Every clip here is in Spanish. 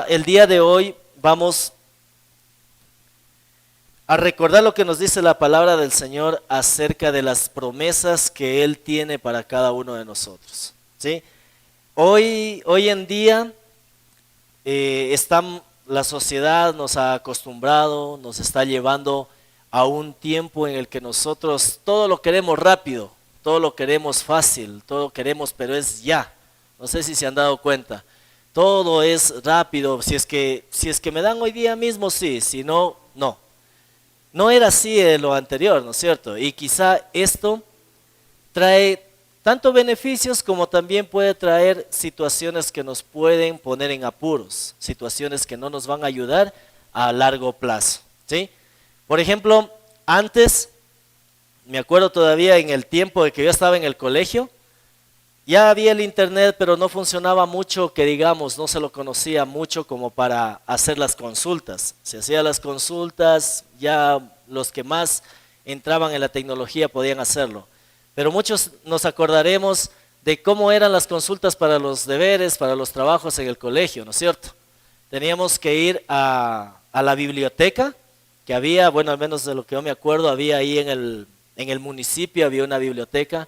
El día de hoy, vamos a recordar lo que nos dice la palabra del Señor acerca de las promesas que Él tiene para cada uno de nosotros, ¿sí? Hoy en día, la sociedad nos ha acostumbrado, nos está llevando a un tiempo en el que nosotros todo lo queremos rápido, todo lo queremos fácil, todo lo queremos, pero es ya. No sé si se han dado cuenta. Todo es rápido. Si es que me dan hoy día mismo, sí. Si no, no. No era así en lo anterior, ¿no es cierto? Y quizá esto trae tanto beneficios como también puede traer situaciones que nos pueden poner en apuros, situaciones que no nos van a ayudar a largo plazo, ¿sí? Por ejemplo, antes, me acuerdo todavía en el tiempo de que yo estaba en el colegio, ya había el internet, pero no funcionaba mucho, que digamos, no se lo conocía mucho como para hacer las consultas. Se hacían las consultas, ya los que más entraban en la tecnología podían hacerlo. Pero muchos nos acordaremos de cómo eran las consultas para los deberes, para los trabajos en el colegio, ¿no es cierto? Teníamos que ir a la biblioteca, que había, bueno, al menos de lo que yo me acuerdo, había ahí en el municipio, había una biblioteca.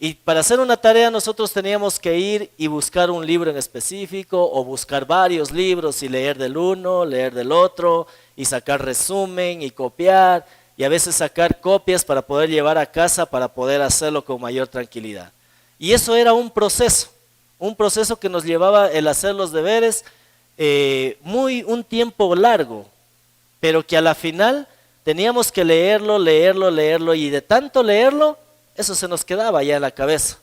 Y para hacer una tarea nosotros teníamos que ir y buscar un libro en específico o buscar varios libros y leer del uno, leer del otro y sacar resumen y copiar y a veces sacar copias para poder llevar a casa para poder hacerlo con mayor tranquilidad. Y eso era un proceso que nos llevaba el hacer los deberes un tiempo largo, pero que a la final teníamos que leerlo y de tanto leerlo, eso se nos quedaba ya en la cabeza.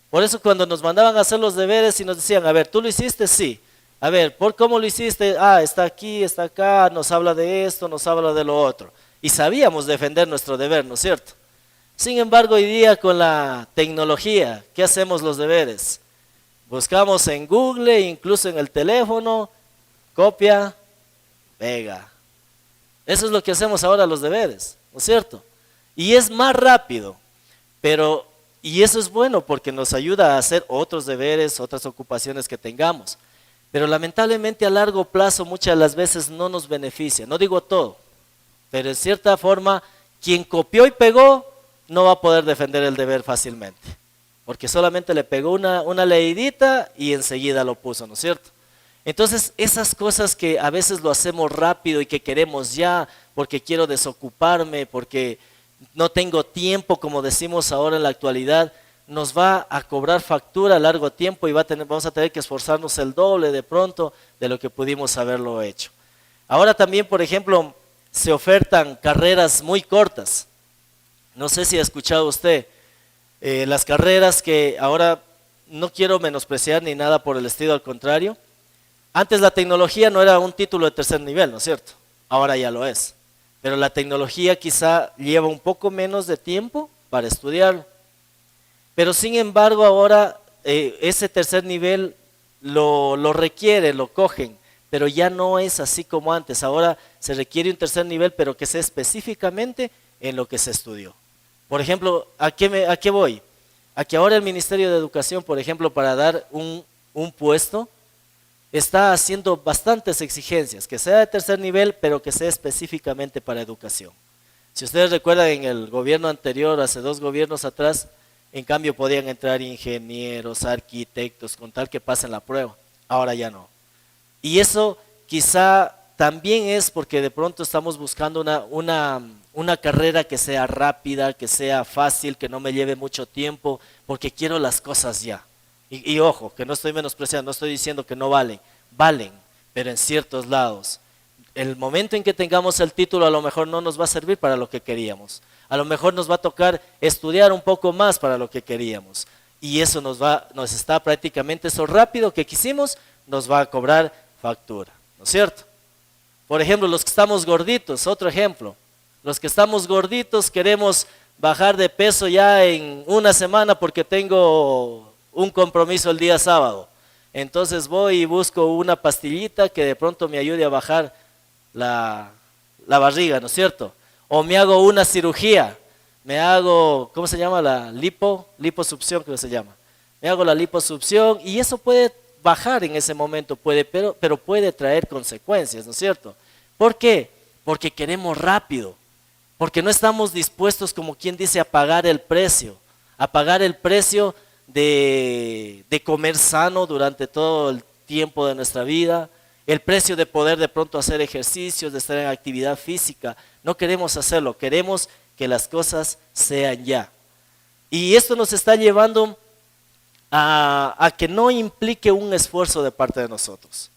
Por eso cuando nos mandaban a hacer los deberes y nos decían, a ver, ¿tú lo hiciste? Sí. A ver, ¿por cómo lo hiciste? Ah, está aquí, está acá, nos habla de esto, nos habla de lo otro. Y sabíamos defender nuestro deber, ¿no es cierto? Sin embargo, hoy día con la tecnología, ¿qué hacemos los deberes? Buscamos en Google, incluso en el teléfono, copia, pega. Eso es lo que hacemos ahora los deberes, ¿no es cierto? Y es más rápido. Y eso es bueno porque nos ayuda a hacer otros deberes, otras ocupaciones que tengamos. Pero lamentablemente a largo plazo muchas de las veces no nos beneficia. No digo todo, pero en cierta forma quien copió y pegó no va a poder defender el deber fácilmente. Porque solamente le pegó una leidita y enseguida lo puso, ¿no es cierto? Entonces esas cosas que a veces lo hacemos rápido y que queremos ya porque quiero desocuparme, porque no tengo tiempo, como decimos ahora en la actualidad, nos va a cobrar factura a largo tiempo y vamos a tener que esforzarnos el doble de pronto de lo que pudimos haberlo hecho. Ahora también, por ejemplo, se ofertan carreras muy cortas. No sé si ha escuchado usted las carreras que ahora no quiero menospreciar ni nada por el estilo, al contrario. Antes la tecnología no era un título de tercer nivel, ¿no es cierto? Ahora ya lo es. Pero la tecnología quizá lleva un poco menos de tiempo para estudiarlo. Pero sin embargo ahora ese tercer nivel lo requiere, lo cogen, pero ya no es así como antes. Ahora se requiere un tercer nivel, pero que sea específicamente en lo que se estudió. Por ejemplo, ¿a qué voy? A que ahora el Ministerio de Educación, por ejemplo, para dar un puesto, está haciendo bastantes exigencias, que sea de tercer nivel, pero que sea específicamente para educación. Si ustedes recuerdan en el gobierno anterior, hace 2 gobiernos atrás, en cambio podían entrar ingenieros, arquitectos, con tal que pasen la prueba. Ahora ya no. Y eso quizá también es porque de pronto estamos buscando una carrera que sea rápida, que sea fácil, que no me lleve mucho tiempo, porque quiero las cosas ya. Y ojo, que no estoy menospreciando, no estoy diciendo que no valen, pero en ciertos lados. El momento en que tengamos el título a lo mejor no nos va a servir para lo que queríamos. A lo mejor nos va a tocar estudiar un poco más para lo que queríamos. Y eso nos está prácticamente, eso rápido que quisimos, nos va a cobrar factura, ¿no es cierto? Por ejemplo, los que estamos gorditos, otro ejemplo. Los que estamos gorditos queremos bajar de peso ya en una semana porque tengo un compromiso el día sábado. Entonces voy y busco una pastillita que de pronto me ayude a bajar la barriga, ¿no es cierto? O me hago una cirugía, ¿cómo se llama? La liposucción, creo que se llama. Me hago la liposucción y eso puede bajar en ese momento, pero puede traer consecuencias, ¿no es cierto? ¿Por qué? Porque queremos rápido, porque no estamos dispuestos, como quien dice, a pagar el precio de comer sano durante todo el tiempo de nuestra vida, el precio de poder de pronto hacer ejercicios, de estar en actividad física. No queremos hacerlo, queremos que las cosas sean ya. Y esto nos está llevando a que no implique un esfuerzo de parte de nosotros,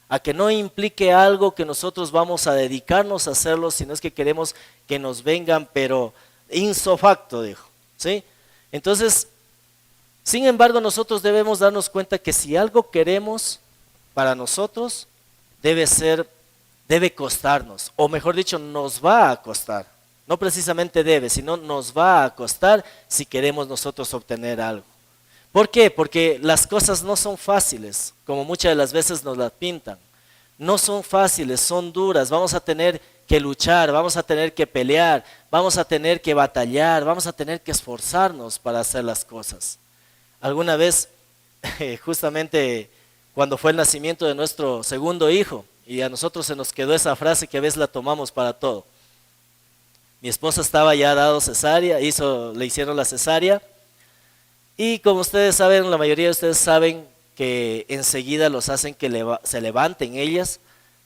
a que no implique algo que nosotros vamos a dedicarnos a hacerlo, sino es que queremos que nos vengan, pero ipso facto, dijo, ¿sí? Entonces, sin embargo, nosotros debemos darnos cuenta que si algo queremos para nosotros, debe costarnos, o mejor dicho, nos va a costar. No precisamente debe, sino nos va a costar si queremos nosotros obtener algo. ¿Por qué? Porque las cosas no son fáciles, como muchas de las veces nos las pintan. No son fáciles, son duras. Vamos a tener que luchar, vamos a tener que pelear, vamos a tener que batallar, vamos a tener que esforzarnos para hacer las cosas. Alguna vez, justamente cuando fue el nacimiento de nuestro segundo hijo, y a nosotros se nos quedó esa frase que a veces la tomamos para todo. Mi esposa estaba ya dado cesárea, le hicieron la cesárea, y como ustedes saben, la mayoría de ustedes saben que enseguida los hacen que se levanten ellas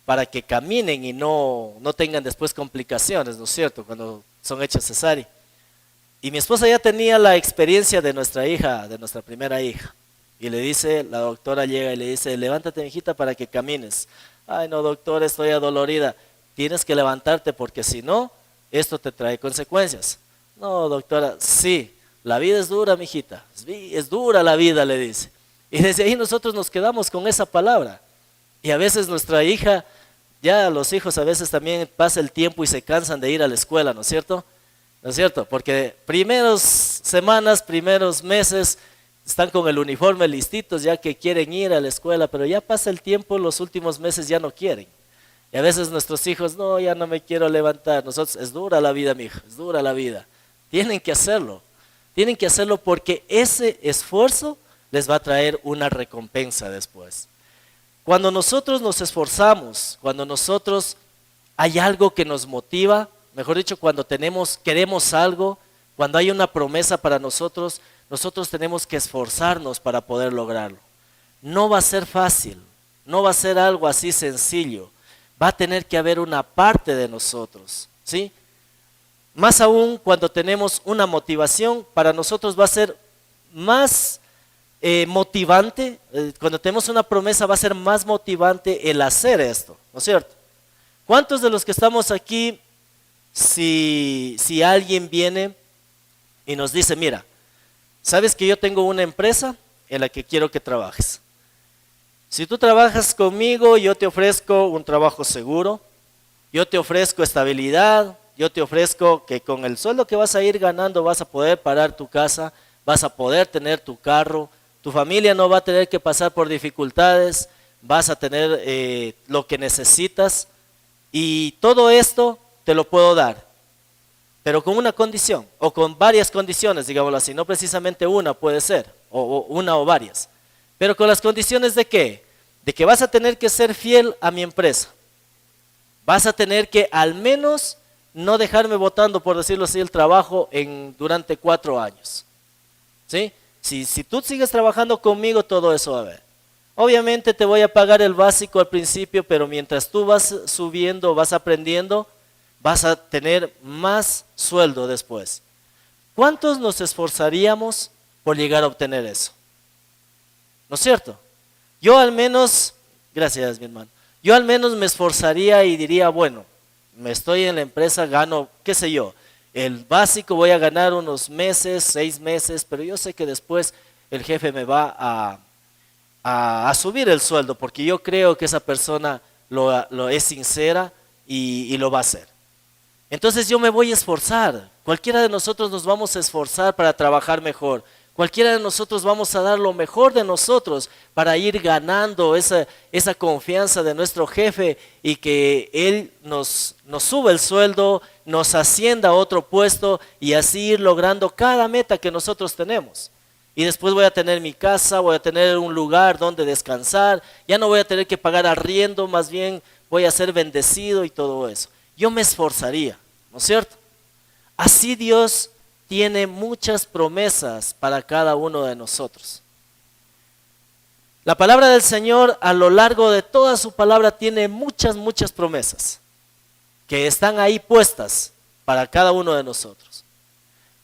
para que caminen y no tengan después complicaciones, ¿no es cierto?, cuando son hechas cesárea. Y mi esposa ya tenía la experiencia de nuestra hija, de nuestra primera hija. Y le dice, la doctora llega y le dice, levántate, mijita, para que camines. Ay, no, doctora, estoy adolorida. Tienes que levantarte porque si no, esto te trae consecuencias. No, doctora, sí, la vida es dura, mijita. Es dura la vida, le dice. Y desde ahí nosotros nos quedamos con esa palabra. Y a veces nuestra hija, ya los hijos a veces también pasa el tiempo y se cansan de ir a la escuela, ¿no es cierto? ¿No es cierto? Porque primeras semanas, primeros meses, están con el uniforme listitos ya que quieren ir a la escuela, pero ya pasa el tiempo, los últimos meses ya no quieren. Y a veces nuestros hijos, no, ya no me quiero levantar. Nosotros, es dura la vida, mijo, es dura la vida. Tienen que hacerlo porque ese esfuerzo les va a traer una recompensa después. Cuando nosotros nos esforzamos, cuando nosotros hay algo que nos motiva, mejor dicho, cuando queremos algo, cuando hay una promesa para nosotros, nosotros tenemos que esforzarnos para poder lograrlo. No va a ser fácil, no va a ser algo así sencillo. Va a tener que haber una parte de nosotros, ¿sí? Más aún cuando tenemos una motivación, para nosotros va a ser más motivante, cuando tenemos una promesa va a ser más motivante el hacer esto, ¿no es cierto? ¿Cuántos de los que estamos aquí, si alguien viene y nos dice, mira, sabes que yo tengo una empresa en la que quiero que trabajes? Si tú trabajas conmigo, yo te ofrezco un trabajo seguro, yo te ofrezco estabilidad, yo te ofrezco que con el sueldo que vas a ir ganando vas a poder pagar tu casa, vas a poder tener tu carro, tu familia no va a tener que pasar por dificultades, vas a tener lo que necesitas y todo esto te lo puedo dar, pero con una condición o con varias condiciones, digámoslo así, no precisamente una puede ser, o una o varias. Pero con las condiciones ¿de qué? De que vas a tener que ser fiel a mi empresa. Vas a tener que al menos no dejarme botando, por decirlo así, el trabajo durante 4 años. ¿Sí? Si tú sigues trabajando conmigo, todo eso va a haber. Obviamente te voy a pagar el básico al principio, pero mientras tú vas subiendo, vas aprendiendo, vas a tener más sueldo después. ¿Cuántos nos esforzaríamos por llegar a obtener eso? ¿No es cierto? Yo al menos, gracias mi hermano, yo al menos me esforzaría y diría, bueno, me estoy en la empresa, gano, qué sé yo, el básico voy a ganar unos meses, 6 meses, pero yo sé que después el jefe me va a subir el sueldo, porque yo creo que esa persona lo es sincera y lo va a hacer. Entonces yo me voy a esforzar, cualquiera de nosotros nos vamos a esforzar para trabajar mejor. Cualquiera de nosotros vamos a dar lo mejor de nosotros para ir ganando esa confianza de nuestro jefe y que él nos suba el sueldo, nos ascienda a otro puesto y así ir logrando cada meta que nosotros tenemos. y después voy a tener mi casa, voy a tener un lugar donde descansar, ya no voy a tener que pagar arriendo, más bien voy a ser bendecido y todo eso. Yo me esforzaría, ¿no es cierto? Así Dios tiene muchas promesas para cada uno de nosotros. La palabra del Señor a lo largo de toda su palabra tiene muchas promesas que están ahí puestas para cada uno de nosotros.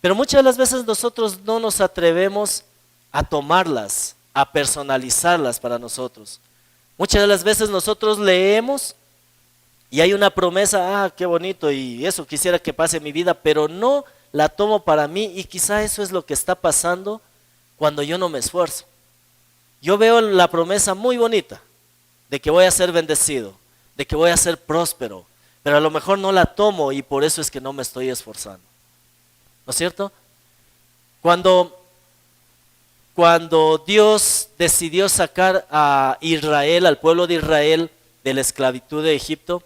Pero muchas de las veces nosotros no nos atrevemos a tomarlas, a personalizarlas para nosotros. Muchas de las veces nosotros leemos y hay una promesa, qué bonito y eso quisiera que pase en mi vida, pero no la tomo para mí y quizá eso es lo que está pasando cuando yo no me esfuerzo. Yo veo la promesa muy bonita de que voy a ser bendecido, de que voy a ser próspero, pero a lo mejor no la tomo y por eso es que no me estoy esforzando. ¿No es cierto? Cuando Dios decidió sacar a Israel, al pueblo de Israel, de la esclavitud de Egipto,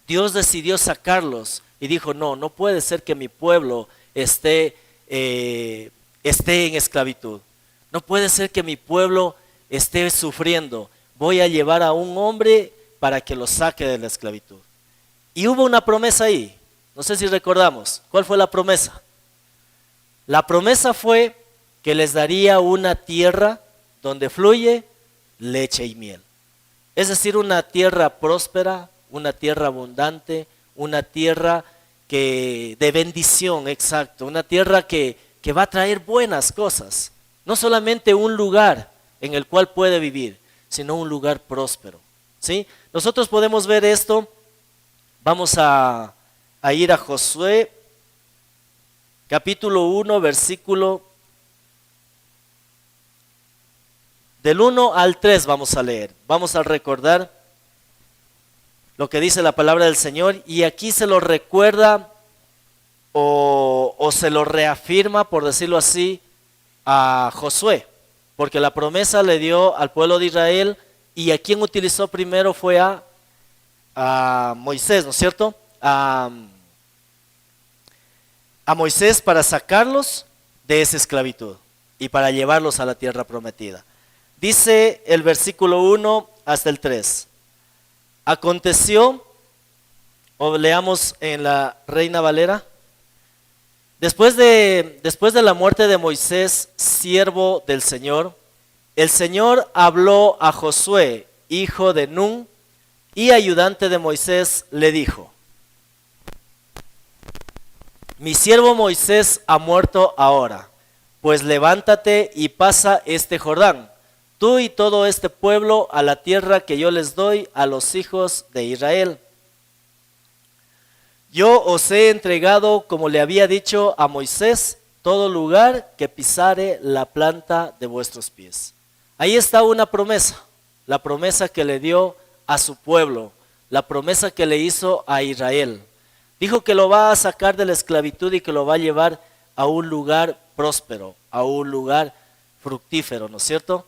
Dios decidió sacarlos y dijo, no puede ser que mi pueblo esté en esclavitud. No puede ser que mi pueblo esté sufriendo. Voy a llevar a un hombre para que lo saque de la esclavitud. Y hubo una promesa ahí. No sé si recordamos. ¿Cuál fue la promesa? La promesa fue que les daría una tierra donde fluye leche y miel. Es decir, una tierra próspera, una tierra abundante, una tierra de bendición, exacto. Una tierra que va a traer buenas cosas. No solamente un lugar en el cual puede vivir, sino un lugar próspero. ¿Sí? Nosotros podemos ver esto. Vamos a ir a Josué, capítulo 1, versículo del 1 al 3 vamos a leer. Vamos a recordar lo que dice la palabra del Señor y aquí se lo recuerda o se lo reafirma, por decirlo así, a Josué, porque la promesa le dio al pueblo de Israel y a quien utilizó primero fue a Moisés, ¿no es cierto? A Moisés para sacarlos de esa esclavitud y para llevarlos a la tierra prometida. Dice el versículo 1 hasta el 3. Aconteció, o leamos en la Reina Valera, después de la muerte de Moisés, siervo del Señor, el Señor habló a Josué, hijo de Nun, y ayudante de Moisés, le dijo: mi siervo Moisés ha muerto ahora, pues levántate y pasa este Jordán, tú y todo este pueblo, a la tierra que yo les doy a los hijos de Israel. Yo os he entregado, como le había dicho a Moisés, todo lugar que pisare la planta de vuestros pies. Ahí está una promesa, la promesa que le dio a su pueblo, la promesa que le hizo a Israel. Dijo que lo va a sacar de la esclavitud y que lo va a llevar a un lugar próspero, a un lugar fructífero, ¿no es cierto?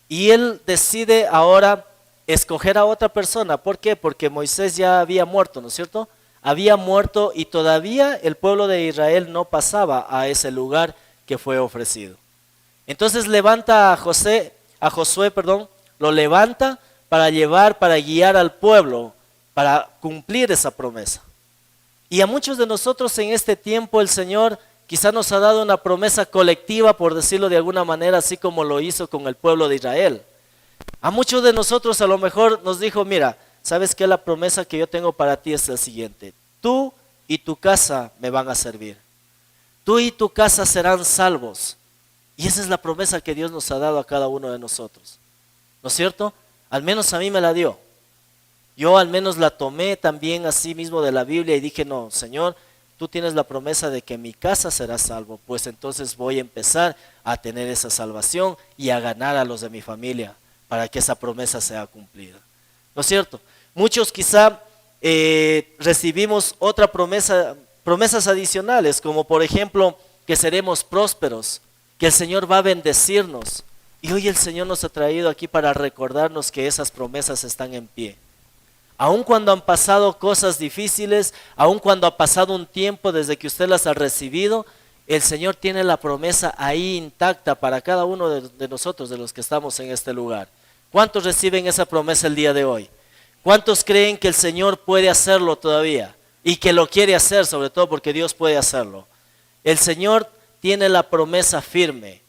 Y él decide ahora escoger a otra persona. ¿Por qué? Porque Moisés ya había muerto, ¿no es cierto? Había muerto y todavía el pueblo de Israel no pasaba a ese lugar que fue ofrecido. Entonces levanta a Josué, lo levanta para guiar al pueblo, para cumplir esa promesa. Y a muchos de nosotros en este tiempo el Señor quizá nos ha dado una promesa colectiva, por decirlo de alguna manera, así como lo hizo con el pueblo de Israel. A muchos de nosotros a lo mejor nos dijo, mira, ¿sabes qué? La promesa que yo tengo para ti es la siguiente: tú y tu casa me van a servir. Tú y tu casa serán salvos. Y esa es la promesa que Dios nos ha dado a cada uno de nosotros. ¿No es cierto? Al menos a mí me la dio. Yo al menos la tomé también así mismo de la Biblia y dije, no, Señor, tú tienes la promesa de que mi casa será salvo, pues entonces voy a empezar a tener esa salvación y a ganar a los de mi familia para que esa promesa sea cumplida. ¿No es cierto? Muchos quizá recibimos otra promesas adicionales, como por ejemplo que seremos prósperos, que el Señor va a bendecirnos. Y hoy el Señor nos ha traído aquí para recordarnos que esas promesas están en pie. Aun cuando han pasado cosas difíciles, aun cuando ha pasado un tiempo desde que usted las ha recibido, el Señor tiene la promesa ahí intacta para cada uno de nosotros, de los que estamos en este lugar. ¿Cuántos reciben esa promesa el día de hoy? ¿Cuántos creen que el Señor puede hacerlo todavía? Y que lo quiere hacer, sobre todo porque Dios puede hacerlo. El Señor tiene la promesa firme,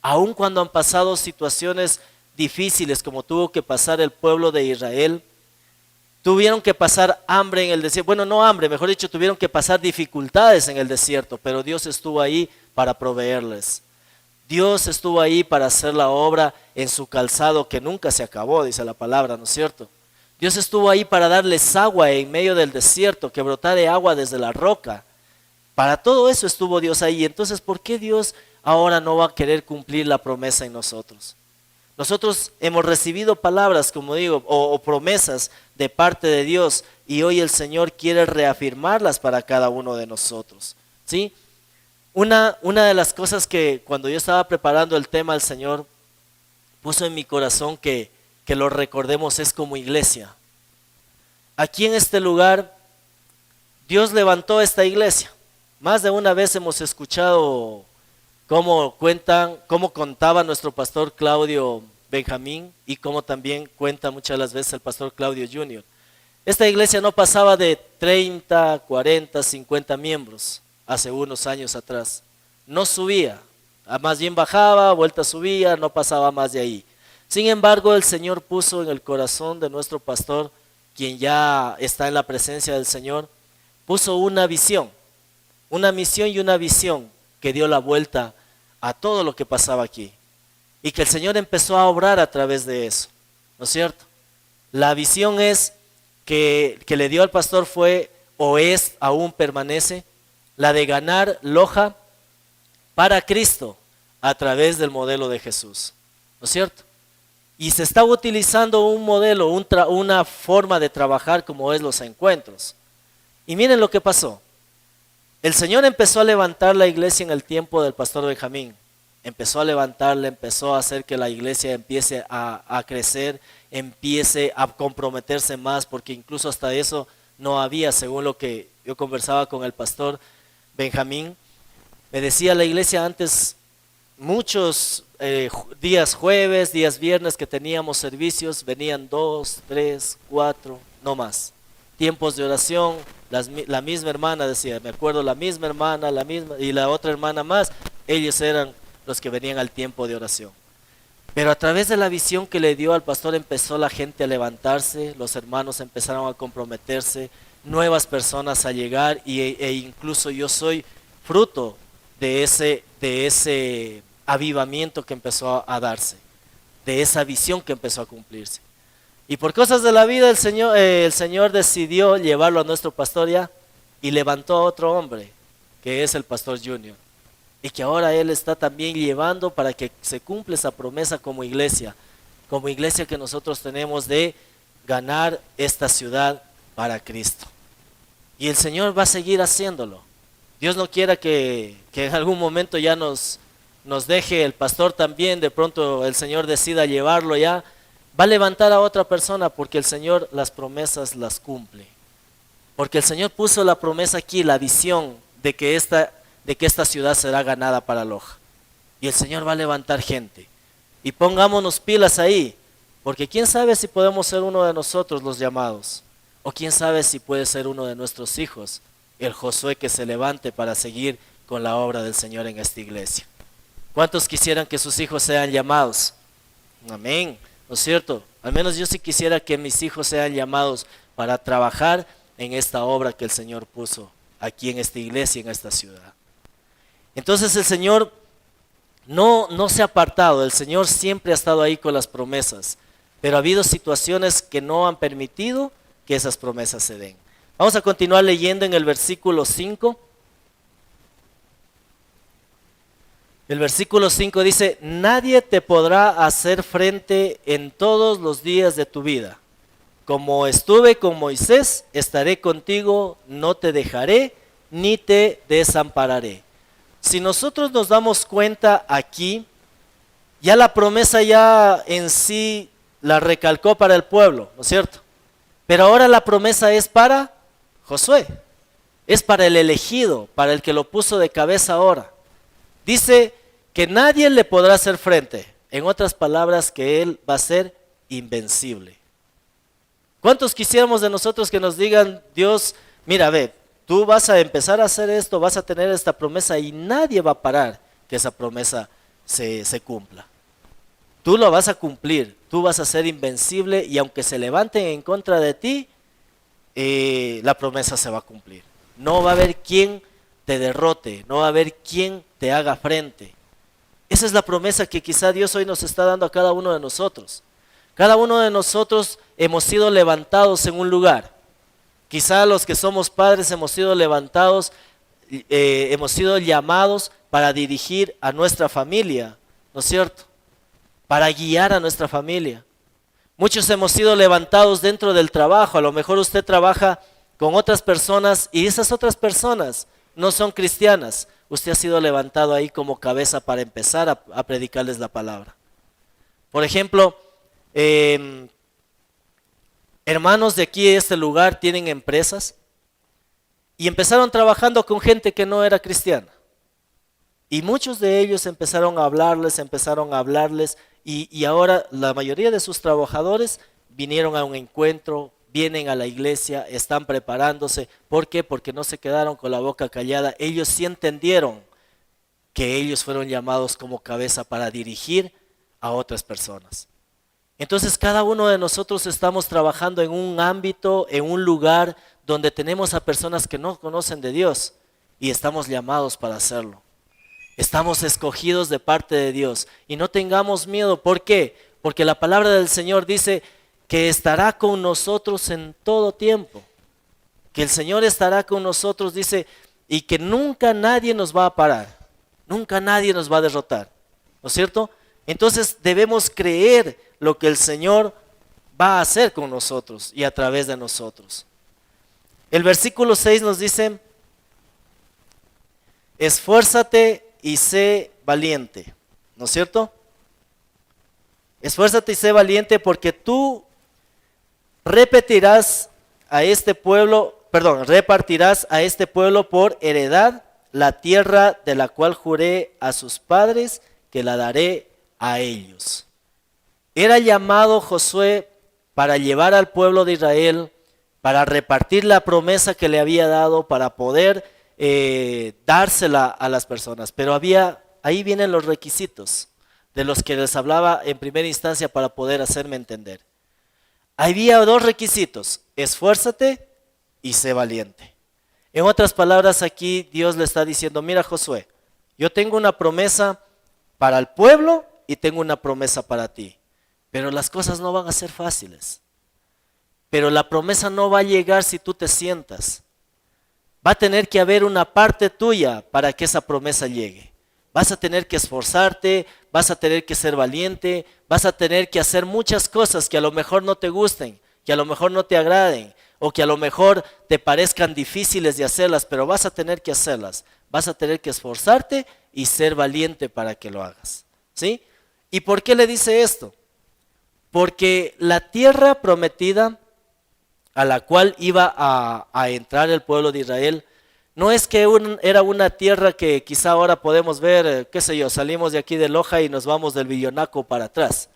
aun cuando han pasado situaciones difíciles como tuvo que pasar el pueblo de Israel. Tuvieron que pasar hambre en el desierto. Bueno, no hambre, mejor dicho, tuvieron que pasar dificultades en el desierto, pero Dios estuvo ahí para proveerles. Dios estuvo ahí para hacer la obra en su calzado que nunca se acabó, dice la palabra, ¿no es cierto? Dios estuvo ahí para darles agua en medio del desierto, que brotara agua desde la roca. Para todo eso estuvo Dios ahí. Entonces, ¿por qué Dios ahora no va a querer cumplir la promesa en nosotros? Nosotros hemos recibido palabras, como digo, o promesas de parte de Dios, y hoy el Señor quiere reafirmarlas para cada uno de nosotros, ¿sí? Una de las cosas que cuando yo estaba preparando el tema, el Señor puso en mi corazón que lo recordemos es como iglesia. Aquí en este lugar, Dios levantó esta iglesia. Más de una vez hemos escuchado cómo contaba nuestro pastor Claudio Benjamín y cómo también cuenta muchas de las veces el pastor Claudio Jr. Esta iglesia no pasaba de 30, 40, 50 miembros hace unos años atrás. No subía, más bien bajaba, vuelta subía, no pasaba más de ahí. Sin embargo, el Señor puso en el corazón de nuestro pastor, quien ya está en la presencia del Señor, puso una visión, una misión y una visión que dio la vuelta a todo lo que pasaba aquí. Y que el Señor empezó a obrar a través de eso, ¿no es cierto? La visión es que le dio al pastor fue, o es, aún permanece, la de ganar Loja para Cristo a través del modelo de Jesús, ¿no es cierto? Y se está utilizando un modelo, una forma de trabajar como es los encuentros. Y miren lo que pasó. El Señor empezó a levantar la iglesia en el tiempo del pastor Benjamín. Empezó a levantarla, empezó a hacer que la iglesia empiece a crecer, empiece a comprometerse más, porque incluso hasta eso no había, según lo que yo conversaba con el pastor Benjamín. Me decía la iglesia antes, muchos días jueves, días viernes que teníamos servicios, venían 2, 3, 4, no más. Tiempos de oración, la misma hermana decía, me acuerdo, la misma hermana, la misma, y la otra hermana más, ellos eran los que venían al tiempo de oración. Pero a través de la visión que le dio al pastor empezó la gente a levantarse, los hermanos empezaron a comprometerse, nuevas personas a llegar e incluso yo soy fruto de ese avivamiento que empezó a darse, de esa visión que empezó a cumplirse. Y por cosas de la vida el Señor decidió llevarlo a nuestro pastor ya y levantó a otro hombre, que es el pastor Junior. Y que ahora él está también llevando para que se cumpla esa promesa como iglesia que nosotros tenemos de ganar esta ciudad para Cristo. Y el Señor va a seguir haciéndolo. Dios no quiera que en algún momento ya nos deje el pastor también, de pronto el Señor decida llevarlo ya. Va a levantar a otra persona porque el Señor las promesas las cumple. Porque el Señor puso la promesa aquí, la visión de que esta ciudad será ganada para Loja. Y el Señor va a levantar gente. Y pongámonos pilas ahí, porque quién sabe si podemos ser uno de nosotros los llamados. O quién sabe si puede ser uno de nuestros hijos, el Josué que se levante para seguir con la obra del Señor en esta iglesia. ¿Cuántos quisieran que sus hijos sean llamados? Amén, ¿no es cierto? Al menos yo sí quisiera que mis hijos sean llamados para trabajar en esta obra que el Señor puso aquí en esta iglesia, en esta ciudad. Entonces el Señor no se ha apartado, el Señor siempre ha estado ahí con las promesas, pero ha habido situaciones que no han permitido que esas promesas se den. Vamos a continuar leyendo en el versículo 5. El versículo 5 dice, nadie te podrá hacer frente en todos los días de tu vida. Como estuve con Moisés, estaré contigo, no te dejaré ni te desampararé. Si nosotros nos damos cuenta aquí, ya la promesa ya en sí la recalcó para el pueblo, ¿no es cierto? Pero ahora la promesa es para Josué, es para el elegido, para el que lo puso de cabeza ahora. Dice que nadie le podrá hacer frente. En otras palabras, que Él va a ser invencible. ¿Cuántos quisiéramos de nosotros que nos digan, Dios, mira, ve, tú vas a empezar a hacer esto, vas a tener esta promesa y nadie va a parar que esa promesa se cumpla? Tú lo vas a cumplir, tú vas a ser invencible y aunque se levanten en contra de ti, la promesa se va a cumplir. No va a haber quien te derrote, no va a haber quien te haga frente. Esa es la promesa que quizá Dios hoy nos está dando a cada uno de nosotros. Cada uno de nosotros hemos sido levantados en un lugar. Quizá los que somos padres hemos sido levantados, hemos sido llamados para dirigir a nuestra familia, ¿no es cierto? Para guiar a nuestra familia. Muchos hemos sido levantados dentro del trabajo. A lo mejor usted trabaja con otras personas y esas otras personas no son cristianas. Usted ha sido levantado ahí como cabeza para empezar a predicarles la palabra. Por ejemplo, hermanos de aquí de este lugar tienen empresas y empezaron trabajando con gente que no era cristiana. Y muchos de ellos empezaron a hablarles y ahora la mayoría de sus trabajadores vinieron a un encuentro, vienen a la iglesia, están preparándose. ¿Por qué? Porque no se quedaron con la boca callada. Ellos sí entendieron que ellos fueron llamados como cabeza para dirigir a otras personas. Entonces cada uno de nosotros estamos trabajando en un ámbito, en un lugar donde tenemos a personas que no conocen de Dios y estamos llamados para hacerlo. Estamos escogidos de parte de Dios y no tengamos miedo. ¿Por qué? Porque la palabra del Señor dice que estará con nosotros en todo tiempo. Que el Señor estará con nosotros, dice, y que nunca nadie nos va a parar. Nunca nadie nos va a derrotar. ¿No es cierto? Entonces debemos creer lo que el Señor va a hacer con nosotros y a través de nosotros. El versículo 6 nos dice, esfuérzate y sé valiente, ¿no es cierto? Esfuérzate y sé valiente porque tú repartirás a este pueblo por heredad la tierra de la cual juré a sus padres que la daré a ellos. Era llamado Josué para llevar al pueblo de Israel, para repartir la promesa que le había dado, para poder dársela a las personas. Pero ahí vienen los requisitos de los que les hablaba en primera instancia para poder hacerme entender. Había dos requisitos, esfuérzate y sé valiente. En otras palabras, aquí Dios le está diciendo, mira Josué, yo tengo una promesa para el pueblo y tengo una promesa para ti. Pero las cosas no van a ser fáciles. Pero la promesa no va a llegar si tú te sientas. Va a tener que haber una parte tuya para que esa promesa llegue. Vas a tener que esforzarte, vas a tener que ser valiente, vas a tener que hacer muchas cosas que a lo mejor no te gusten, que a lo mejor no te agraden, o que a lo mejor te parezcan difíciles de hacerlas, pero vas a tener que hacerlas. Vas a tener que esforzarte y ser valiente para que lo hagas. ¿Sí? ¿Y por qué le dice esto? Porque la tierra prometida a la cual iba a entrar el pueblo de Israel, no es que era una tierra que quizá ahora podemos ver, qué sé yo, salimos de aquí de Loja y nos vamos del Villonaco para atrás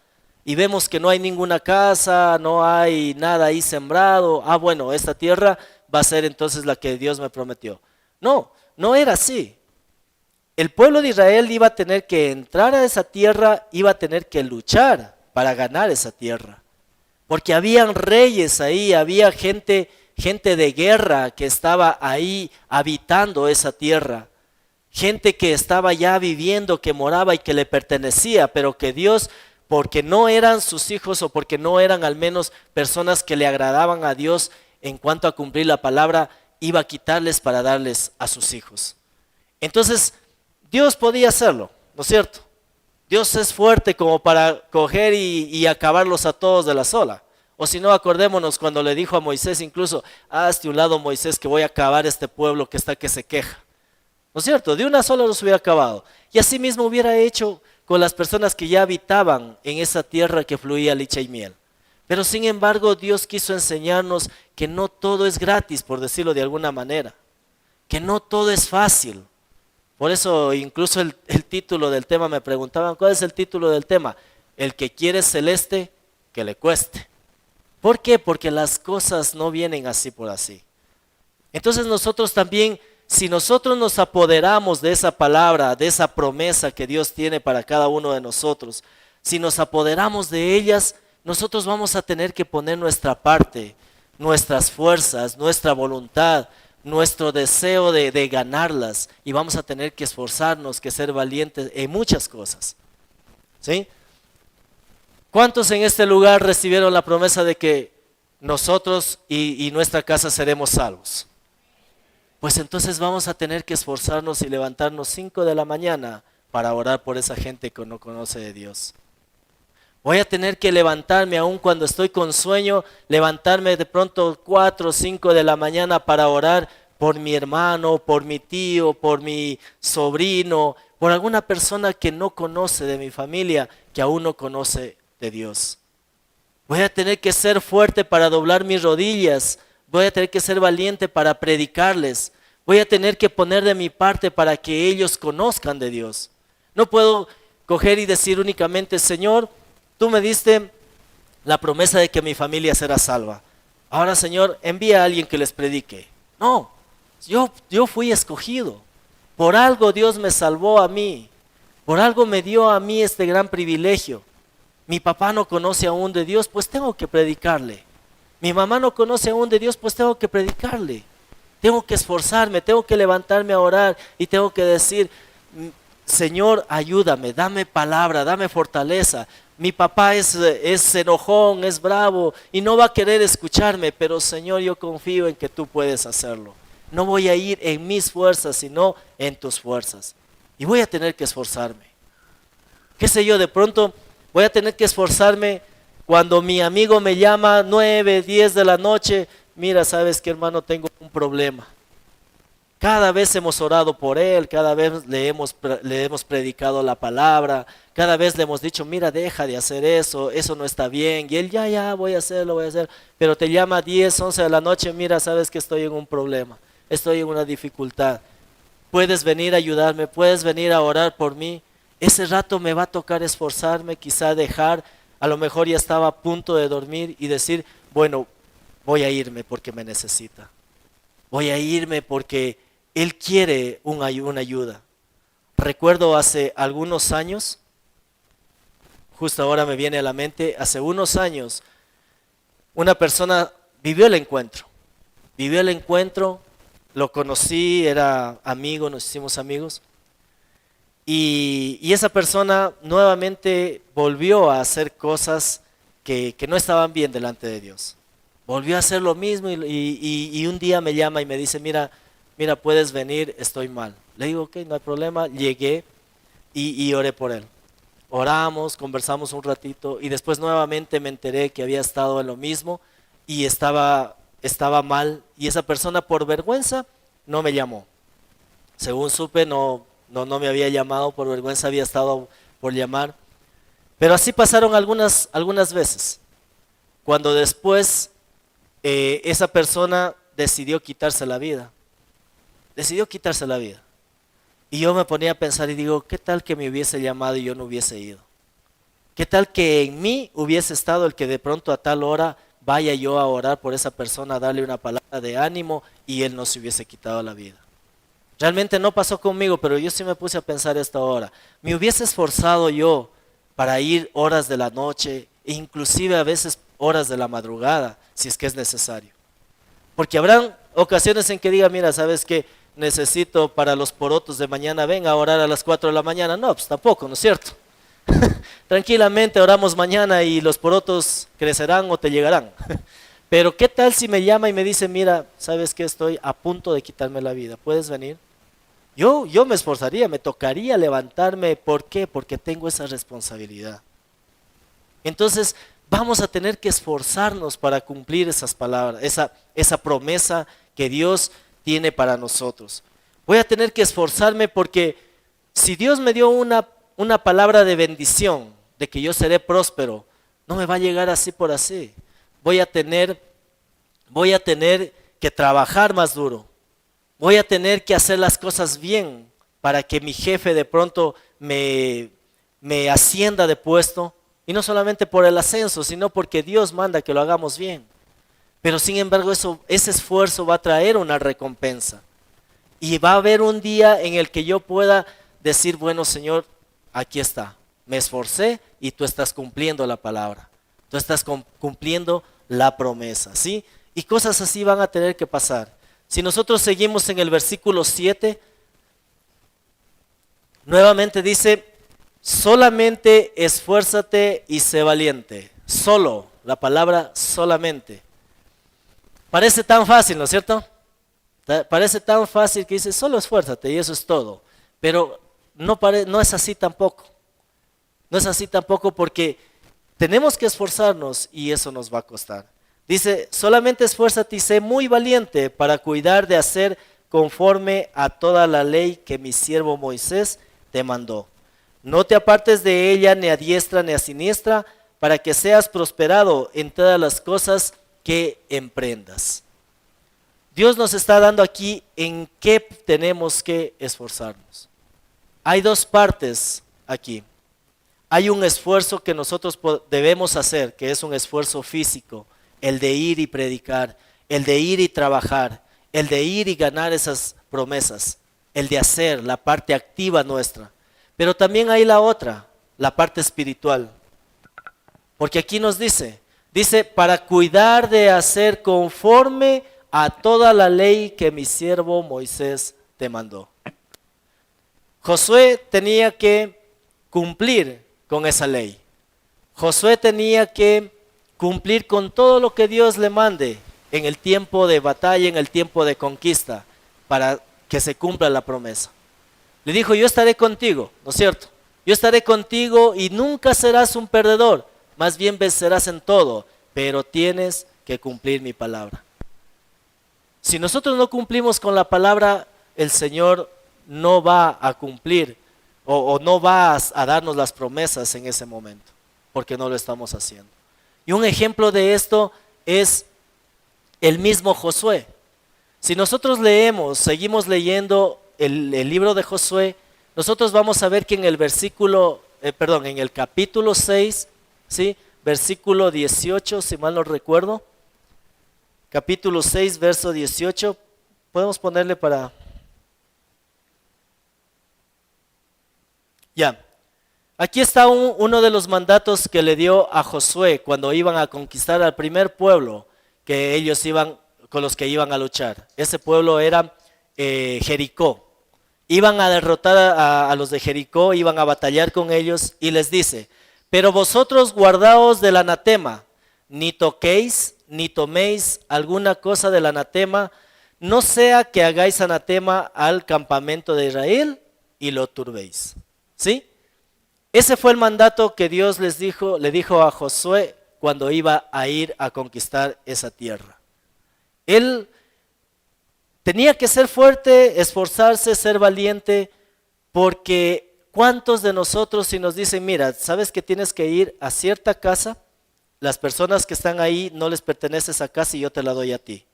y vemos que no hay ninguna casa, no hay nada ahí sembrado. Bueno, esta tierra va a ser entonces la que Dios me prometió. No, no era así. El pueblo de Israel iba a tener que entrar a esa tierra, iba a tener que luchar para ganar esa tierra. Porque habían reyes ahí, había gente de guerra que estaba ahí habitando esa tierra. Gente que estaba ya viviendo, que moraba y que le pertenecía, pero que Dios, porque no eran sus hijos o porque no eran al menos personas que le agradaban a Dios en cuanto a cumplir la palabra, iba a quitarles para darles a sus hijos. Entonces, Dios podía hacerlo, ¿no es cierto? Dios es fuerte como para coger y acabarlos a todos de la sola. O si no, acordémonos cuando le dijo a Moisés incluso, hazte un lado Moisés que voy a acabar este pueblo que está que se queja. ¿No es cierto? De una sola los hubiera acabado. Y así mismo hubiera hecho con las personas que ya habitaban en esa tierra que fluía leche y miel. Pero sin embargo Dios quiso enseñarnos que no todo es gratis, por decirlo de alguna manera. Que no todo es fácil. Por eso incluso el título del tema, me preguntaban, ¿cuál es el título del tema? El que quiere celeste, que le cueste. ¿Por qué? Porque las cosas no vienen así por así. Entonces nosotros también, si nosotros nos apoderamos de esa palabra, de esa promesa que Dios tiene para cada uno de nosotros, si nos apoderamos de ellas, nosotros vamos a tener que poner nuestra parte, nuestras fuerzas, nuestra voluntad, nuestro deseo de ganarlas, y vamos a tener que esforzarnos, que ser valientes en muchas cosas. ¿Sí? ¿Cuántos en este lugar recibieron la promesa de que nosotros y nuestra casa seremos salvos? Pues entonces vamos a tener que esforzarnos y levantarnos 5 de la mañana para orar por esa gente que no conoce de Dios. Voy a tener que levantarme aún cuando estoy con sueño, levantarme de pronto 4 o 5 de la mañana para orar por mi hermano, por mi tío, por mi sobrino, por alguna persona que no conoce de mi familia, que aún no conoce de Dios. Voy a tener que ser fuerte para doblar mis rodillas, voy a tener que ser valiente para predicarles, voy a tener que poner de mi parte para que ellos conozcan de Dios. No puedo coger y decir únicamente, Señor, tú me diste la promesa de que mi familia será salva. Ahora, Señor, envía a alguien que les predique. No, yo fui escogido. Por algo Dios me salvó a mí. Por algo me dio a mí este gran privilegio. Mi papá no conoce aún de Dios, pues tengo que predicarle. Mi mamá no conoce aún de Dios, pues tengo que predicarle. Tengo que esforzarme, tengo que levantarme a orar y tengo que decir, Señor, ayúdame, dame palabra, dame fortaleza. Mi papá es enojón, es bravo y no va a querer escucharme, pero Señor, yo confío en que tú puedes hacerlo. No voy a ir en mis fuerzas, sino en tus fuerzas. Y voy a tener que esforzarme. ¿Qué sé yo? De pronto voy a tener que esforzarme cuando mi amigo me llama 9, 10 de la noche. Mira, ¿sabes qué, hermano? Tengo un problema. Cada vez hemos orado por él, cada vez le hemos predicado la palabra, cada vez le hemos dicho, mira, deja de hacer eso, eso no está bien. Y él, ya, voy a hacerlo, voy a hacer. Pero te llama 10, 11 de la noche, mira, sabes que estoy en un problema, estoy en una dificultad. Puedes venir a ayudarme, puedes venir a orar por mí. Ese rato me va a tocar esforzarme, quizá dejar, a lo mejor ya estaba a punto de dormir y decir, bueno, voy a irme porque me necesita. Voy a irme porque él quiere una ayuda. Recuerdo hace algunos años, justo ahora me viene a la mente, hace unos años, una persona vivió el encuentro. Lo conocí, era amigo, nos hicimos amigos. Y esa persona nuevamente volvió a hacer cosas que no estaban bien delante de Dios. Volvió a hacer lo mismo y un día me llama y me dice, mira, puedes venir, estoy mal. Le digo, ok, no hay problema. Llegué y oré por él. Oramos, conversamos un ratito y después nuevamente me enteré que había estado en lo mismo y estaba mal. Y esa persona por vergüenza no me llamó. Según supe, no me había llamado, por vergüenza había estado por llamar. Pero así pasaron algunas veces. Cuando después esa persona decidió quitarse la vida. Y yo me ponía a pensar y digo, ¿qué tal que me hubiese llamado y yo no hubiese ido? ¿Qué tal que en mí hubiese estado el que de pronto a tal hora vaya yo a orar por esa persona, a darle una palabra de ánimo y él no se hubiese quitado la vida? Realmente no pasó conmigo, pero yo sí me puse a pensar esto ahora. Me hubiese esforzado yo para ir horas de la noche, e inclusive a veces horas de la madrugada, si es que es necesario. Porque habrán ocasiones en que diga, mira, ¿sabes qué? Necesito para los porotos de mañana, venga a orar a las 4 de la mañana. No, pues tampoco, ¿no es cierto? Tranquilamente oramos mañana y los porotos crecerán o te llegarán. Pero ¿qué tal si me llama y me dice, mira, ¿sabes qué? Estoy a punto de quitarme la vida, ¿puedes venir? Yo me esforzaría, me tocaría levantarme. ¿Por qué? Porque tengo esa responsabilidad. Entonces vamos a tener que esforzarnos para cumplir esas palabras, esa promesa que Dios tiene para nosotros. Voy a tener que esforzarme porque si Dios me dio una palabra de bendición, de que yo seré próspero, no me va a llegar así por así. Voy a tener que trabajar más duro. Voy a tener que hacer las cosas bien para que mi jefe de pronto me ascienda de puesto, y no solamente por el ascenso, sino porque Dios manda que lo hagamos bien. Pero sin embargo ese esfuerzo va a traer una recompensa. Y va a haber un día en el que yo pueda decir, bueno Señor, aquí está, me esforcé y tú estás cumpliendo la palabra. Tú estás cumpliendo la promesa, ¿sí? Y cosas así van a tener que pasar. Si nosotros seguimos en el versículo 7, nuevamente dice, solamente esfuérzate y sé valiente. Solo, la palabra solamente. Parece tan fácil, ¿no es cierto? Parece tan fácil que dice, solo esfuérzate y eso es todo. Pero no es así tampoco. No es así tampoco porque tenemos que esforzarnos y eso nos va a costar. Dice, solamente esfuérzate y sé muy valiente para cuidar de hacer conforme a toda la ley que mi siervo Moisés te mandó. No te apartes de ella ni a diestra ni a siniestra, para que seas prosperado en todas las cosas que emprendas. Dios nos está dando aquí en qué tenemos que esforzarnos. Hay dos partes aquí. Hay un esfuerzo que nosotros debemos hacer, que es un esfuerzo físico, el de ir y predicar, el de ir y trabajar, el de ir y ganar esas promesas, el de hacer la parte activa nuestra. Pero también hay la otra, la parte espiritual. Porque aquí nos dice, para cuidar de hacer conforme a toda la ley que mi siervo Moisés te mandó. Josué tenía que cumplir con esa ley. Josué tenía que cumplir con todo lo que Dios le mande en el tiempo de batalla, en el tiempo de conquista, para que se cumpla la promesa. Le dijo, yo estaré contigo, ¿no es cierto? Yo estaré contigo y nunca serás un perdedor, más bien vencerás en todo, pero tienes que cumplir mi palabra. Si nosotros no cumplimos con la palabra, el Señor no va a cumplir o no va a darnos las promesas en ese momento, porque no lo estamos haciendo. Y un ejemplo de esto es el mismo Josué. Si nosotros seguimos leyendo el libro de Josué, nosotros vamos a ver que en el capítulo 6, ¿sí? Versículo 18, si mal no recuerdo, capítulo 6, verso 18, podemos ponerle para... Ya, aquí está uno de los mandatos que le dio a Josué cuando iban a conquistar al primer pueblo con los que iban a luchar. Ese pueblo era Jericó. Iban a derrotar a los de Jericó, iban a batallar con ellos y les dice, pero vosotros guardaos del anatema, ni toquéis ni toméis alguna cosa del anatema, no sea que hagáis anatema al campamento de Israel y lo turbéis. ¿Sí? Ese fue el mandato que Dios le dijo a Josué cuando iba a ir a conquistar esa tierra. Él tenía que ser fuerte, esforzarse, ser valiente, porque ¿cuántos de nosotros si nos dicen, mira, sabes que tienes que ir a cierta casa, las personas que están ahí no les pertenece esa casa y yo te la doy a ti?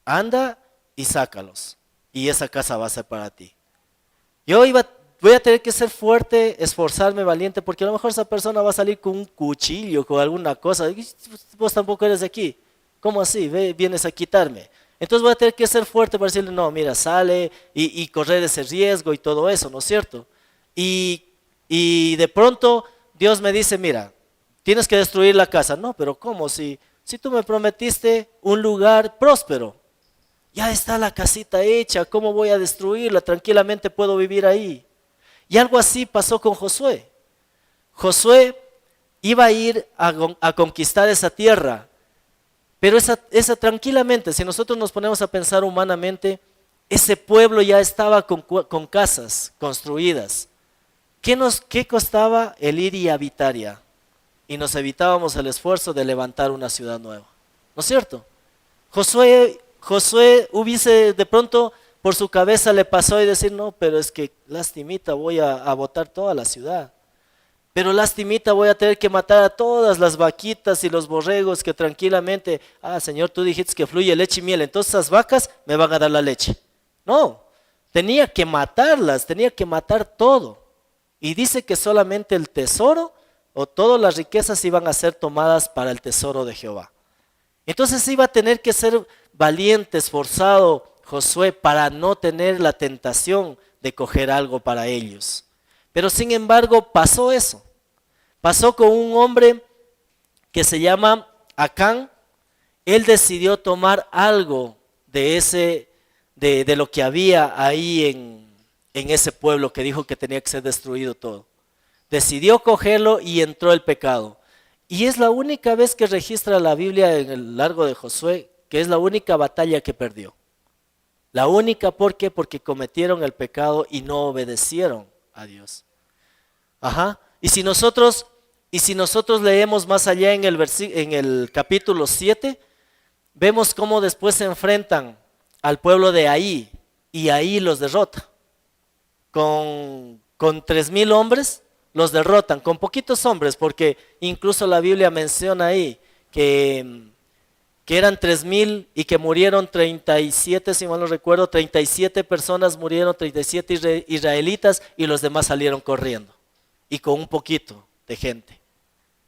Anda y sácalos y esa casa va a ser para ti. Voy a tener que ser fuerte, esforzarme, valiente, porque a lo mejor esa persona va a salir con un cuchillo, con alguna cosa. Vos tampoco eres de aquí. ¿Cómo así? Vienes a quitarme. Entonces voy a tener que ser fuerte para decirle, no, mira, sale y correr ese riesgo y todo eso, ¿no es cierto? Y de pronto Dios me dice, mira, tienes que destruir la casa. No, pero ¿cómo? Si tú me prometiste un lugar próspero, ya está la casita hecha, ¿cómo voy a destruirla? Tranquilamente puedo vivir ahí. Y algo así pasó con Josué. Josué iba a ir a conquistar esa tierra, pero esa tranquilamente, si nosotros nos ponemos a pensar humanamente, ese pueblo ya estaba con casas construidas. ¿Qué costaba el ir y habitar ya? Y nos evitábamos el esfuerzo de levantar una ciudad nueva. ¿No es cierto? Josué hubiese de pronto por su cabeza le pasó y decir, no, pero es que lastimita voy a botar toda la ciudad. Pero lastimita voy a tener que matar a todas las vaquitas y los borregos que tranquilamente, Señor, tú dijiste que fluye leche y miel, entonces esas vacas me van a dar la leche. No, tenía que matarlas, tenía que matar todo. Y dice que solamente el tesoro o todas las riquezas iban a ser tomadas para el tesoro de Jehová. Entonces iba a tener que ser valiente, esforzado Josué para no tener la tentación de coger algo para ellos. Pero sin embargo pasó eso. Pasó con un hombre que se llama Acán. Él decidió tomar algo de lo que había ahí en ese pueblo que dijo que tenía que ser destruido todo. Decidió cogerlo y entró el pecado. Y es la única vez que registra la Biblia en el largo de Josué, que es la única batalla que perdió. La única, ¿por qué? Porque cometieron el pecado y no obedecieron a Dios. Ajá. Y si nosotros leemos más allá en el capítulo 7, vemos cómo después se enfrentan al pueblo de Ahí y Ahí los derrota. Con 3,000 hombres los derrotan, con poquitos hombres, porque incluso la Biblia menciona ahí que eran 3,000 y que murieron 37, si mal no recuerdo, 37 personas murieron, 37 israelitas y los demás salieron corriendo y con un poquito de gente.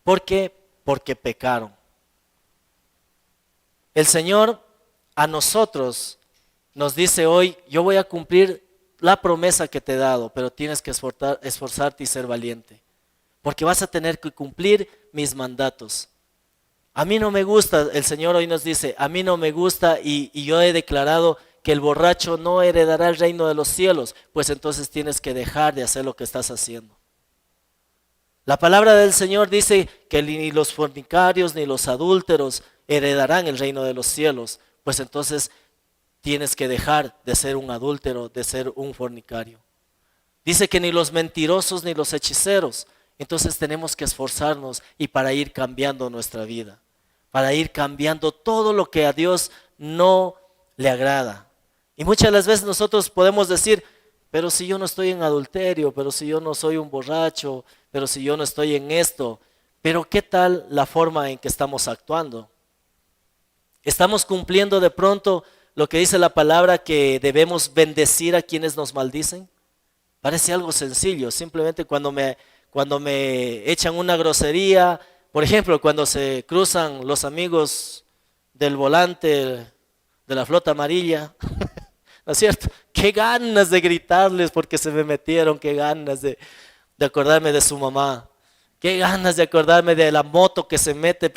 ¿Por qué? Porque pecaron. El Señor a nosotros nos dice hoy, yo voy a cumplir la promesa que te he dado, pero tienes que esforzarte y ser valiente, porque vas a tener que cumplir mis mandatos. A mí no me gusta, el Señor hoy nos dice, a mí no me gusta y yo he declarado que el borracho no heredará el reino de los cielos, pues entonces tienes que dejar de hacer lo que estás haciendo. La palabra del Señor dice que ni los fornicarios ni los adúlteros heredarán el reino de los cielos, pues entonces tienes que dejar de ser un adúltero, de ser un fornicario. Dice que ni los mentirosos ni los hechiceros. Entonces tenemos que esforzarnos y para ir cambiando nuestra vida, para ir cambiando todo lo que a Dios no le agrada. Y muchas de las veces nosotros podemos decir, pero si yo no estoy en adulterio, pero si yo no soy un borracho, pero si yo no estoy en esto, pero ¿qué tal la forma en que estamos actuando? ¿Estamos cumpliendo de pronto lo que dice la palabra que debemos bendecir a quienes nos maldicen? Parece algo sencillo, simplemente cuando me echan una grosería, por ejemplo, cuando se cruzan los amigos del volante de la flota amarilla, ¿no es cierto? Qué ganas de gritarles porque se me metieron, qué ganas de acordarme de su mamá, qué ganas de acordarme de la moto que se mete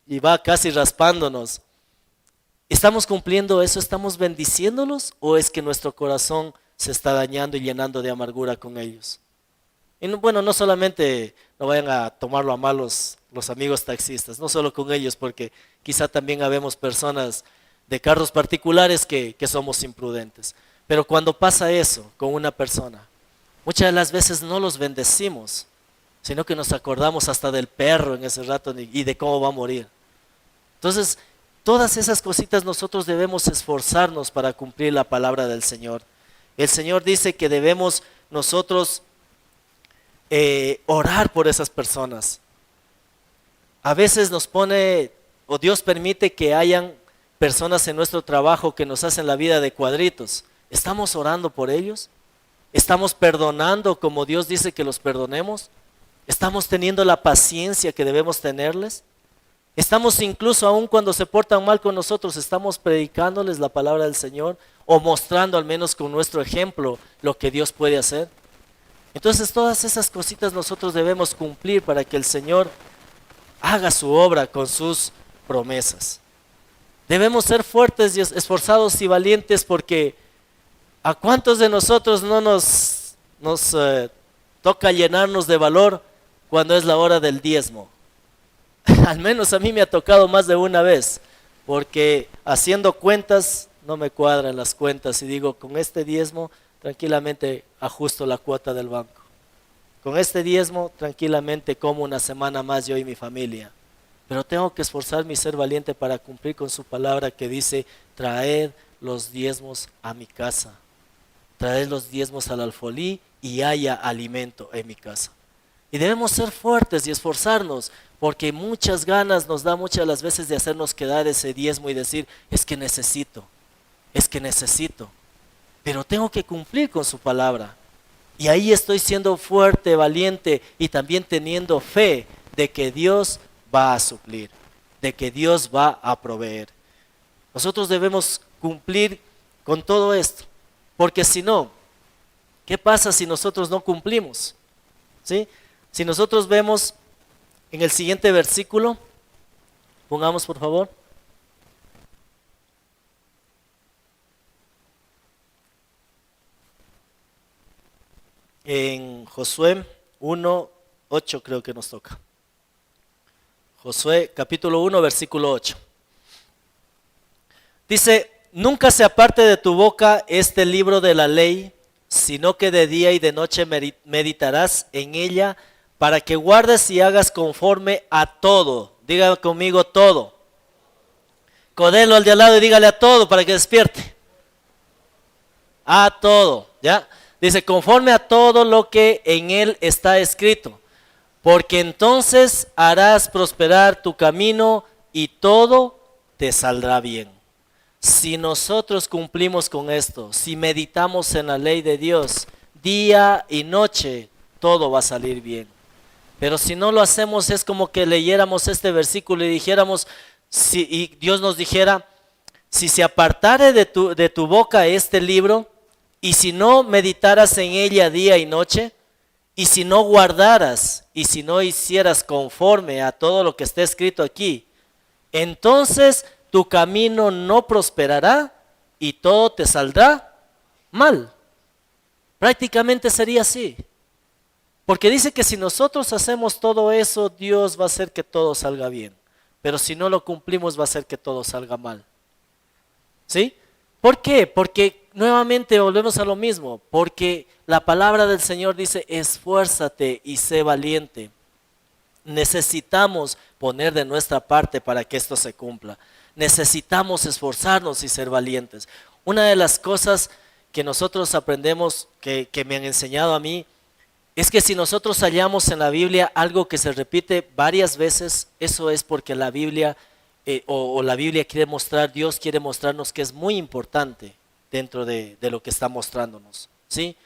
y va casi raspándonos. ¿Estamos cumpliendo eso? ¿Estamos bendiciéndolos? ¿O es que nuestro corazón se está dañando y llenando de amargura con ellos? Y bueno, no solamente no vayan a tomarlo a mal los amigos taxistas, no solo con ellos, porque quizá también habemos personas de carros particulares que somos imprudentes. Pero cuando pasa eso con una persona, muchas de las veces no los bendecimos, sino que nos acordamos hasta del perro en ese rato y de cómo va a morir. Entonces, todas esas cositas nosotros debemos esforzarnos para cumplir la palabra del Señor. El Señor dice que debemos nosotros orar por esas personas. A veces nos pone, o Dios permite que hayan personas en nuestro trabajo que nos hacen la vida de cuadritos. ¿Estamos orando por ellos? ¿Estamos perdonando como Dios dice que los perdonemos? ¿Estamos teniendo la paciencia que debemos tenerles? ¿Estamos incluso aún cuando se portan mal con nosotros, estamos predicándoles la palabra del Señor o mostrando al menos con nuestro ejemplo lo que Dios puede hacer? Entonces todas esas cositas nosotros debemos cumplir para que el Señor haga su obra con sus promesas. Debemos ser fuertes y esforzados y valientes porque ¿a cuántos de nosotros no nos toca llenarnos de valor cuando es la hora del diezmo? Al menos a mí me ha tocado más de una vez, porque haciendo cuentas no me cuadran las cuentas y digo, con este diezmo tranquilamente ajusto la cuota del banco. Con este diezmo tranquilamente como una semana más yo y mi familia. Pero tengo que esforzarme y ser valiente para cumplir con su palabra que dice, traed los diezmos a mi casa. Traed los diezmos al alfolí y haya alimento en mi casa. Y debemos ser fuertes y esforzarnos, porque muchas ganas nos da muchas las veces de hacernos quedar ese diezmo y decir, es que necesito. pero tengo que cumplir con su palabra. Y ahí estoy siendo fuerte, valiente y también teniendo fe de que Dios va a suplir, de que Dios va a proveer. Nosotros debemos cumplir con todo esto, porque si no, ¿qué pasa si nosotros no cumplimos? ¿Sí? Si nosotros vemos en el siguiente versículo, pongamos por favor. En Josué 1:8 creo que nos toca. Josué capítulo 1 versículo 8. Dice, nunca se aparte de tu boca este libro de la ley, sino que de día y de noche meditarás en ella, para que guardes y hagas conforme a todo. Diga conmigo todo. Codelo al de al lado y dígale a todo para que despierte. A todo, ¿ya? Dice, conforme a todo lo que en él está escrito, porque entonces harás prosperar tu camino y todo te saldrá bien. Si nosotros cumplimos con esto, si meditamos en la ley de Dios, día y noche, todo va a salir bien. Pero si no lo hacemos, es como que leyéramos este versículo y dijéramos, y Dios nos dijera, si se apartare de tu boca este libro, y si no meditaras en ella día y noche, y si no guardaras, y si no hicieras conforme a todo lo que está escrito aquí, entonces tu camino no prosperará y todo te saldrá mal. Prácticamente sería así. Porque dice que si nosotros hacemos todo eso, Dios va a hacer que todo salga bien. Pero si no lo cumplimos, va a hacer que todo salga mal. ¿Sí? ¿Por qué? Porque nuevamente volvemos a lo mismo. Porque la palabra del Señor dice, esfuérzate y sé valiente. Necesitamos poner de nuestra parte para que esto se cumpla. Necesitamos esforzarnos y ser valientes. Una de las cosas que nosotros aprendemos, que me han enseñado a mí, es que si nosotros hallamos en la Biblia algo que se repite varias veces, eso es porque la Biblia o la Biblia quiere mostrar, Dios quiere mostrarnos que es muy importante dentro de lo que está mostrándonos, ¿sí?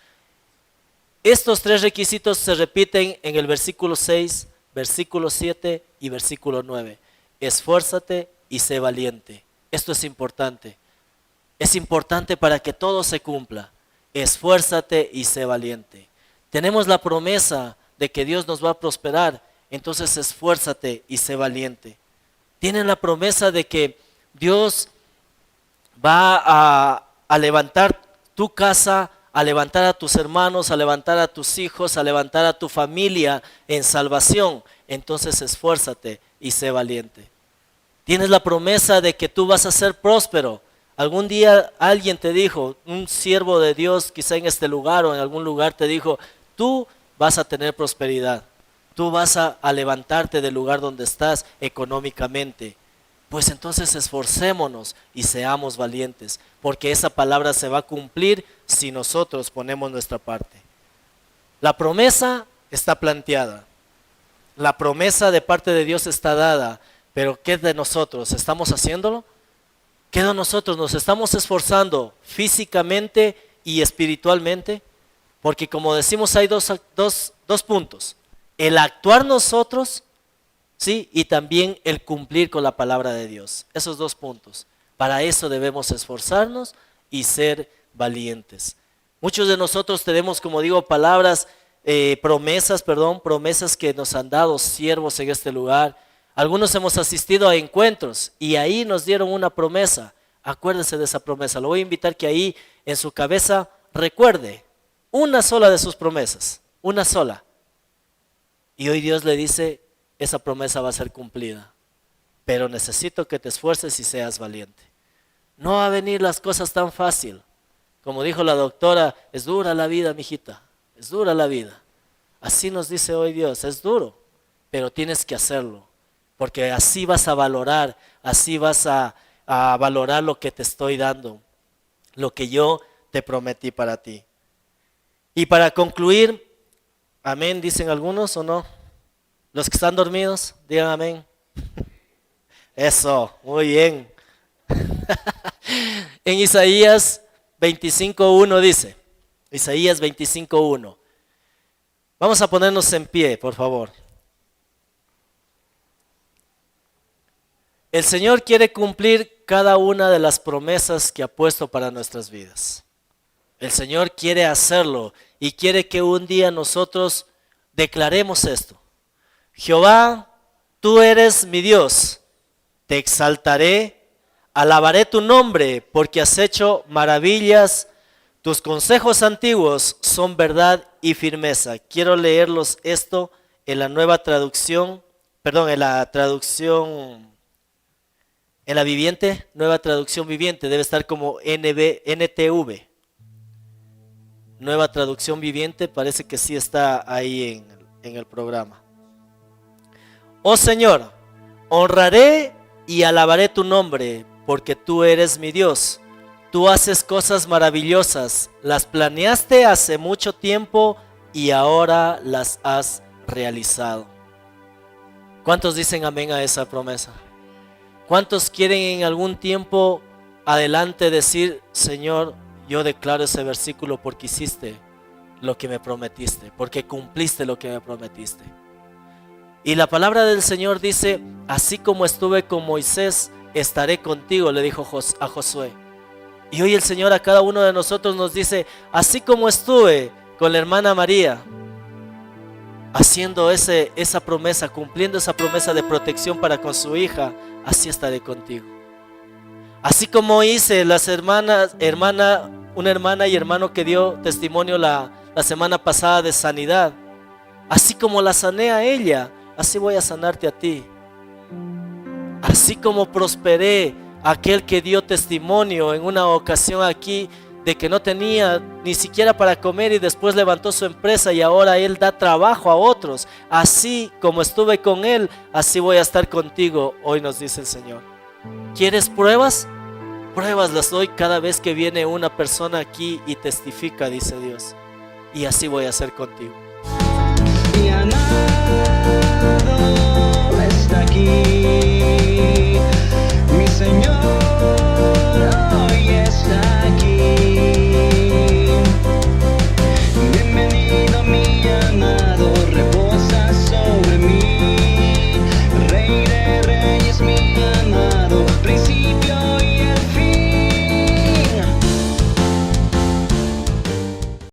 Estos tres requisitos se repiten en el versículo 6, versículo 7 y versículo 9. Esfuérzate y sé valiente. Esto es importante. Es importante para que todo se cumpla. Esfuérzate y sé valiente. Tenemos la promesa de que Dios nos va a prosperar, entonces esfuérzate y sé valiente. Tienen la promesa de que Dios va a levantar tu casa, a levantar a tus hermanos, a levantar a tus hijos, a levantar a tu familia en salvación. Entonces esfuérzate y sé valiente. Tienes la promesa de que tú vas a ser próspero. Algún día alguien te dijo, un siervo de Dios quizá en este lugar o en algún lugar te dijo, tú vas a tener prosperidad, tú vas a levantarte del lugar donde estás económicamente. Pues entonces esforcémonos y seamos valientes, porque esa palabra se va a cumplir si nosotros ponemos nuestra parte. La promesa está planteada, la promesa de parte de Dios está dada, pero ¿qué es de nosotros? ¿Estamos haciéndolo? ¿Qué de nosotros? ¿Nos estamos esforzando físicamente y espiritualmente? Porque como decimos hay dos puntos, el actuar nosotros, ¿sí? Y también el cumplir con la palabra de Dios, esos dos puntos. Para eso debemos esforzarnos y ser valientes. Muchos de nosotros tenemos, como digo, promesas que nos han dado siervos en este lugar. Algunos hemos asistido a encuentros y ahí nos dieron una promesa. Acuérdese de esa promesa. Lo voy a invitar que ahí en su cabeza recuerde una sola de sus promesas, una sola. Y hoy Dios le dice, esa promesa va a ser cumplida, pero necesito que te esfuerces y seas valiente. No va a venir las cosas tan fácil. Como dijo la doctora, es dura la vida, mijita, es dura la vida. Así nos dice hoy Dios, es duro, pero tienes que hacerlo, porque así vas a valorar, así vas a valorar lo que te estoy dando, lo que yo te prometí para ti. Y para concluir, amén, dicen algunos o no. Los que están dormidos, digan amén. Eso, muy bien. En Isaías 25:1 dice, Isaías 25:1. Vamos a ponernos en pie, por favor. El Señor quiere cumplir cada una de las promesas que ha puesto para nuestras vidas. El Señor quiere hacerlo y quiere que un día nosotros declaremos esto. Jehová, tú eres mi Dios, te exaltaré, alabaré tu nombre porque has hecho maravillas, tus consejos antiguos son verdad y firmeza. Quiero leerlos esto en la nueva traducción, en la viviente, nueva traducción viviente, debe estar como NTV. Nueva traducción viviente, parece que sí está ahí en el programa. Oh Señor, honraré y alabaré tu nombre, porque tú eres mi Dios. Tú haces cosas maravillosas, las planeaste hace mucho tiempo y ahora las has realizado. ¿Cuántos dicen amén a esa promesa? ¿Cuántos quieren en algún tiempo adelante decir, Señor, yo declaro ese versículo porque hiciste lo que me prometiste, porque cumpliste lo que me prometiste? Y la palabra del Señor dice, así como estuve con Moisés, estaré contigo, le dijo a Josué. Y hoy el Señor a cada uno de nosotros nos dice, así como estuve con la hermana María, haciendo esa promesa, cumpliendo esa promesa de protección para con su hija, así estaré contigo. Así como hice una hermana y hermano que dio testimonio la semana pasada de sanidad, así como la sané a ella, así voy a sanarte a ti. Así como prosperé a aquel que dio testimonio en una ocasión aquí de que no tenía ni siquiera para comer y después levantó su empresa y ahora él da trabajo a otros. Así como estuve con él, así voy a estar contigo, hoy nos dice el Señor. ¿Quieres pruebas? Pruebas las doy cada vez que viene una persona aquí y testifica, dice Dios. Y así voy a hacer contigo. Mi amado está aquí.